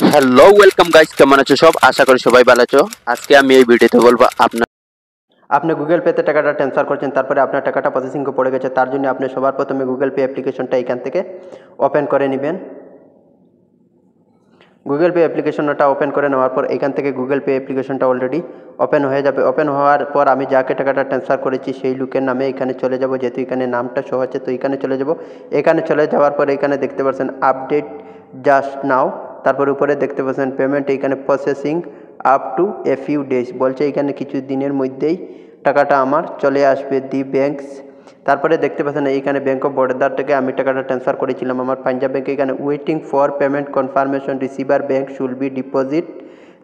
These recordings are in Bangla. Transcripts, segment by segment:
হ্যালো ওয়েলকাম গাইস, কেমন আছো সব? আশা করি সবাই ভালো আছো। আজকে আমি এই ভিডিওতে বলবো আপনি গুগল পেতে টাকাটা ট্রান্সফার করছেন, তারপরে আপনার টাকাটা প্রসেসিংয়ে পড়ে গেছে। তার জন্য আপনি সবার প্রথমে গুগল পে অ্যাপ্লিকেশনটা এখান থেকে ওপেন করে নেবেন। গুগল পে অ্যাপ্লিকেশনটা ওপেন করে নেওয়ার পর এখান থেকে গুগল পে অ্যাপ্লিকেশনটা অলরেডি ওপেন হয়ে যাবে। ওপেন হওয়ার পর আমি যাকে টাকাটা ট্রান্সফার করেছি সেই লোকের নামে এখানে চলে যাব, যেহেতু এখানে নামটা শো হচ্ছে তো এখানে চলে যাব। এখানে চলে যাওয়ার পর এখানে দেখতে পাচ্ছেন আপডেট জাস্ট নাও, তারপর উপরে দেখতে পাচ্ছেন পেমেন্ট, এখানে processing up to a few days বলছে, এখানে কিছু দিনের মধ্যেই টাকাটা আমার চলে আসবে দি ব্যাংকস। তারপরে দেখতে পাচ্ছেন এইখানে ব্যাঙ্ক অফ বরোদার থেকে আমি টাকাটা ট্রান্সফার করেছিলাম আমার পাঞ্জাব ব্যাঙ্কে। এখানে waiting for payment confirmation, receiver bank should be deposit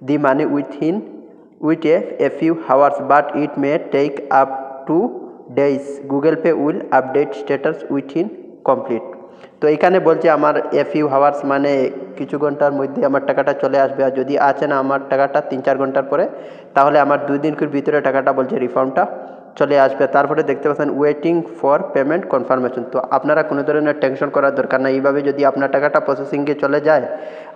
the money with a few hours but it may take up to days. Google Pay will update status within complete. তো এখানে বলছে আমার এ ফিউ হাওয়ার্স মানে কিছু ঘন্টার মধ্যে আমার টাকাটা চলে আসবে, আর যদি আছে না আমার টাকাটা 3-4 ঘন্টার পরে, তাহলে আমার 2 দিনের ভিতরে টাকাটা বলছে রিফান্ডটা চলে আসবে। তারপরে দেখতে পাচ্ছেন ওয়েটিং ফর পেমেন্ট কনফার্মেশন। তো আপনারা কোনো ধরনের টেনশন করার দরকার নাই। এইভাবে যদি আপনার টাকাটা প্রসেসিংয়ে চলে যায়,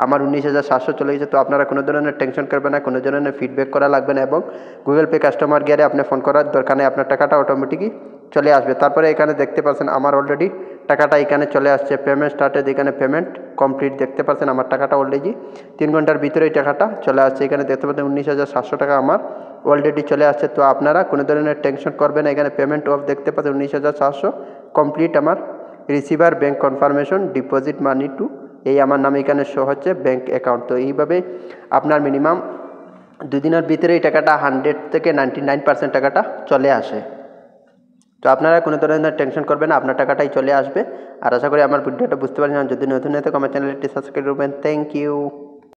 আমার 19,700 চলে গেছে, তো আপনারা কোনো ধরনের টেনশন করবেন না, কোনো ধরনের ফিডব্যাক করা লাগবে না, এবং গুগল পে কাস্টমার কেয়ারে আপনি ফোন করার দরকার নেই। আপনার টাকাটা অটোমেটিকই চলে আসবে। তারপরে এখানে দেখতে পাচ্ছেন আমার অলরেডি টাকাটা এখানে চলে আসছে। পেমেন্ট স্টার্টেড, এখানে পেমেন্ট কমপ্লিট দেখতে পাচ্ছেন। আমার টাকাটা অলরেডি 3 ঘন্টার ভিতরেই টাকাটা চলে আসছে। এখানে দেখতে পাচ্ছেন 19,700 টাকা আমার অলরেডি চলে আসছে। তো আপনারা কোনো ধরনের টেনশন করবেন না। এখানে পেমেন্ট অফ দেখতে পাচ্ছেন 19,700 কমপ্লিট। আমার receiver bank confirmation deposit money to, এই আমার নামে এখানে শো হচ্ছে ব্যাঙ্ক অ্যাকাউন্ট। তো এইভাবে আপনার মিনিমাম 2 দিনের ভিতরে এই টাকাটা 100 থেকে 99% টাকাটা চলে আসে। তো আপনারা কোনো ধরনের টেনশন করবেন না, আপনার টাকাটাই চলে আসবে। আর আশা করি আমার ভিডিওটা বুঝতে পারছেন। যদি নতুন হয়ে থাকে আমার চ্যানেলটি সাবস্ক্রাইব করবেন। Thank you.